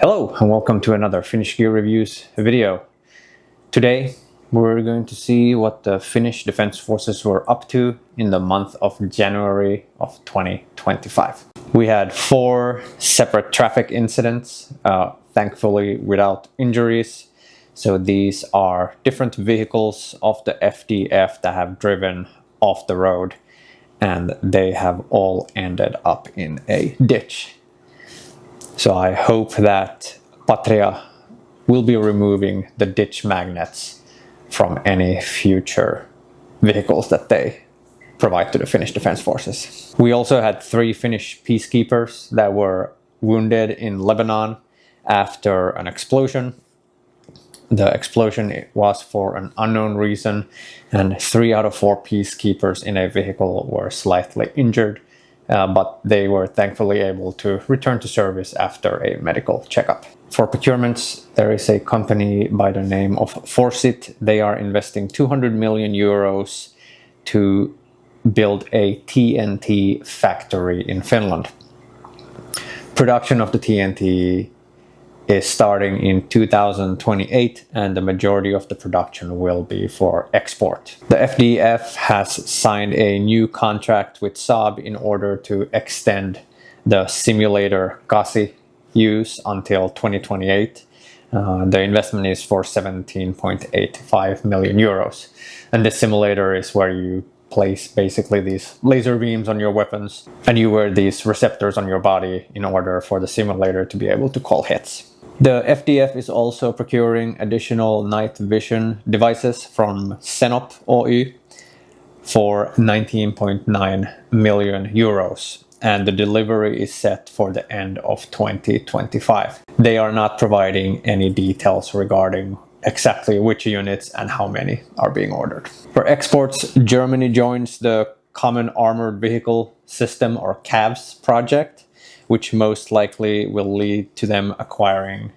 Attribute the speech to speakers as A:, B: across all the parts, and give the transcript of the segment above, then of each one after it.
A: Hello and welcome to another Finnish Gear Reviews video. Today we're going to see what the Finnish Defense Forces were up to in the month of January of 2025. We had 4 separate traffic incidents, thankfully without injuries. So these are different vehicles of the FDF that have driven off the road, and they have all ended up in a ditch. So I hope that Patria will be removing the ditch magnets from any future vehicles that they provide to the Finnish Defense Forces. We also had 3 Finnish peacekeepers that were wounded in Lebanon after an explosion. The explosion was for an unknown reason, and 3 out of 4 peacekeepers in a vehicle were slightly injured. But they were thankfully able to return to service after a medical checkup. For procurements, there is a company by the name of Forsit. They are investing 200 million euros to build a TNT factory in Finland. Production of the TNT is starting in 2028, and the majority of the production will be for export. The FDF has signed a new contract with Saab in order to extend the simulator CASI use until 2028. The investment is for 17.85 million euros. And this simulator is where you place basically these laser beams on your weapons, and you wear these receptors on your body in order for the simulator to be able to call hits. The FDF is also procuring additional night vision devices from Senop Oy for 19.9 million euros, and the delivery is set for the end of 2025. They are not providing any details regarding exactly which units and how many are being ordered. For exports, Germany joins the Common Armored Vehicle System, or CAVS project, which most likely will lead to them acquiring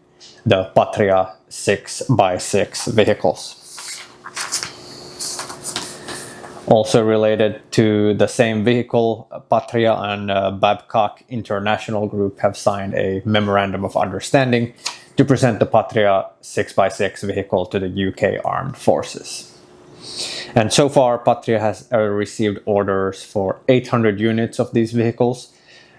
A: the Patria 6x6 vehicles. Also related to the same vehicle, Patria and Babcock International Group have signed a memorandum of understanding to present the Patria 6x6 vehicle to the UK Armed Forces. And so far, Patria has received orders for 800 units of these vehicles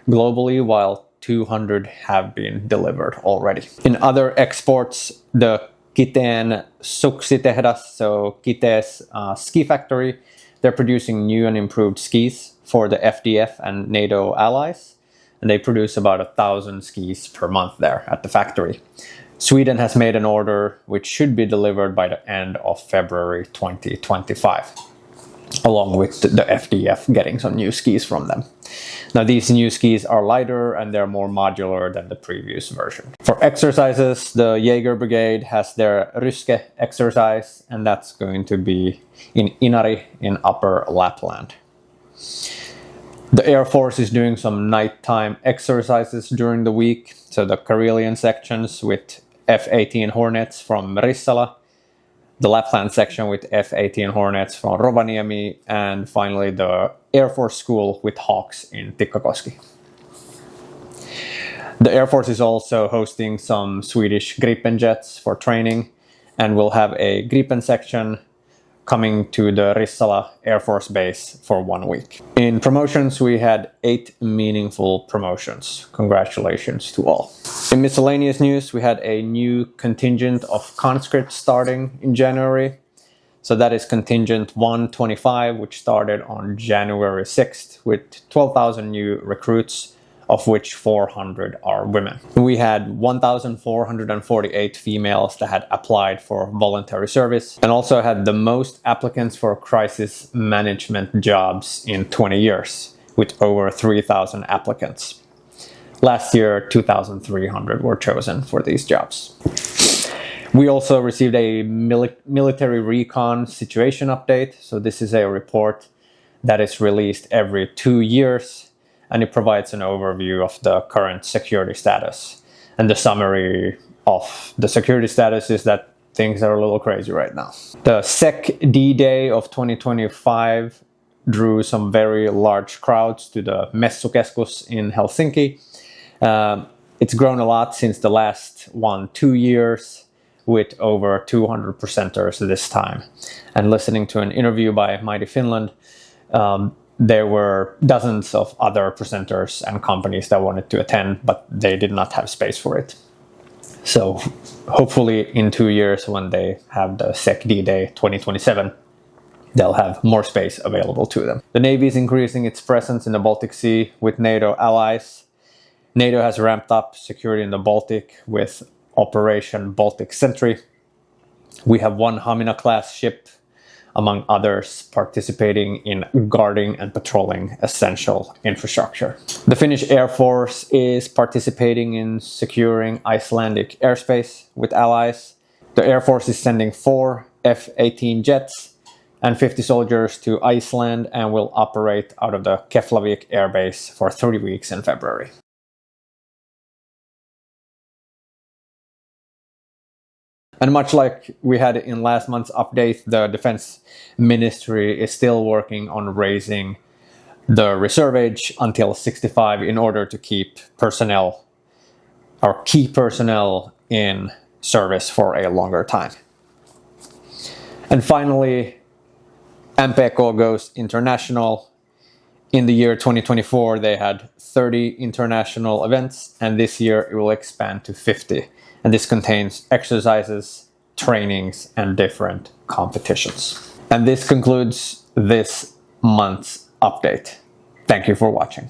A: globally, while 200 have been delivered already. In other exports, the Kiteen Suksitehdas, so Kite's ski factory, they're producing new and improved skis for the FDF and NATO allies, and they produce about 1,000 skis per month there at the factory. Sweden has made an order which should be delivered by the end of February 2025, along with the FDF getting some new skis from them. Now, these new skis are lighter and they're more modular than the previous version. For exercises, the Jaeger Brigade has their Ryske exercise, and that's going to be in Inari in Upper Lapland. The Air Force is doing some nighttime exercises during the week. So the Karelian sections with F-18 Hornets from Rissala, the Lapland section with F-18 Hornets from Rovaniemi, and finally the Air Force School with Hawks in Tikkakoski. The Air Force is also hosting some Swedish Gripen jets for training, and will have a Gripen section coming to the Rissala Air Force Base for 1 week. In promotions, we had 8 meaningful promotions. Congratulations to all. In miscellaneous news, we had a new contingent of conscripts starting in January. So that is contingent 125, which started on January 6th with 12,000 new recruits, of which 400 are women. We had 1,448 females that had applied for voluntary service, and also had the most applicants for crisis management jobs in 20 years, with over 3,000 applicants. Last year, 2,300 were chosen for these jobs. We also received a military recon situation update. So this is a report that is released every 2 years, and it provides an overview of the current security status. And the summary of the security status is that things are a little crazy right now. The SEC D-Day of 2025 drew some very large crowds to the Messukeskus in Helsinki. it's grown a lot since the last 2 years, with over 200 presenters this time. And listening to an interview by Mighty Finland, there were dozens of other presenters and companies that wanted to attend, but they did not have space for it. So hopefully in 2 years, when they have the SecD Day 2027, they'll have more space available to them. The Navy is increasing its presence in the Baltic Sea with NATO allies. NATO has ramped up security in the Baltic with Operation Baltic Sentry. We have one Hamina-class ship, among others, participating in guarding and patrolling essential infrastructure. The Finnish Air Force is participating in securing Icelandic airspace with allies. The Air Force is sending 4 F-18 jets and 50 soldiers to Iceland and will operate out of the Keflavik Air Base for 3 weeks in February. And much like we had in last month's update, the Defense Ministry is still working on raising the reserve age until 65 in order to keep personnel, or key personnel, in service for a longer time. And finally, MPK goes international. In the year 2024, they had 30 international events, and this year it will expand to 50. And this contains exercises, trainings, and different competitions. And this concludes this month's update. Thank you for watching.